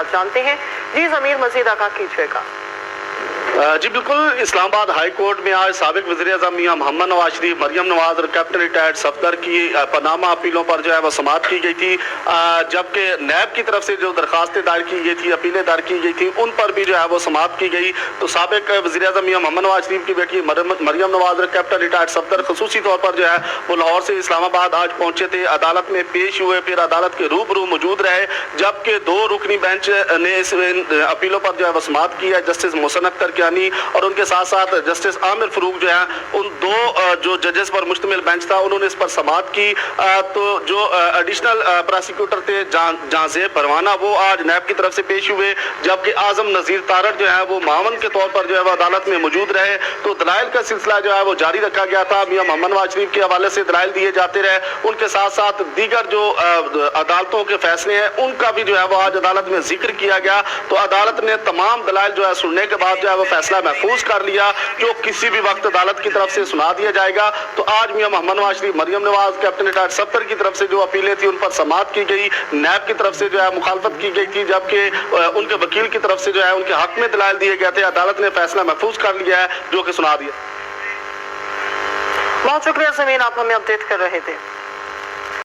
तफसीलात जानते हैं। जी ज़मीर, मज़ीद आगाह कीजिएगा। जी बिल्कुल, इस्लामाबाद हाई कोर्ट में आज साबिक वज़ीर-ए-आज़म मियां मोहम्मद नवाज शरीफ, मरियम नवाज और कैप्टन रिटायर्ड सफदर की पनामा अपीलों पर जो है वो समाअत की गई थी, जबकि नैब की तरफ से जो दरखास्तें दायर की गई थी, अपीलें दायर की गई थी, उन पर भी जो है वो समाअत की गई। तो साबिक वज़ीर-ए-आज़म मियां मोहम्मद नवाज शरीफ की बेटी मरियम नवाज और कैप्टन रिटायर्ड सफदर खसूसी तौर पर जो है वो लाहौर से इस्लामाबाद आज पहुंचे थे, अदालत में पेश हुए, फिर अदालत के रूबरू मौजूद रहे, जबकि 2 रुकनी बेंच ने इस अपीलों पर जो है वो समाअत की है। जस्टिस मोहसिन अख्तर कियानी और उनके साथ साथ जस्टिस आमिर फरूक जो है, उन 2 जो जजेस पर मुश्तमिल बेंच था, उन्होंने इस पर समाअत की। तो जो एडिशनल प्रोसिक्यूटर थे जहांजेब परवाना, वो आज नैब की तरफ से पेश हुए, जबकि आजम नज़ीर तारड़ जो है वो मावन के तौर पर जो है वो अदालत में मौजूद रहे। तो दलाइल का सिलसिला जो है वो जारी रखा गया था। मियां मोहम्मद नवाज शरीफ के हवाले से दलाइल दिए जाते रहे, उनके साथ साथ दीगर जो अदालतों के फैसले हैं उनका भी जो है वो आज अदालत में जिक्र किया गया। तो अदालत ने तमाम दलाइल जो है सुनने के बाद जो है वो फैसला महफूज कर लिया, जो किसी भी वक्त अदालत की तरफ से सुना दिया जाएगा। तो आज मियां मोहम्मद नवाज शरीफ, मरियम नवाज, कैप्टन रिटायर्ड सफदर की तरफ से जो अपीलें थी उन पर समाअत की गई, नैब की तरफ से जो है मुखालफत की गई थी, जबकि उनके वकील की तरफ से जो है उनके हक में दलाइल दिए गए थे। अदालत ने फैसला महफूज कर लिया है, जो कि सुना दिया। बहुत शुक्रिया ज़मीर, आप हमें अपडेट कर रहे थे।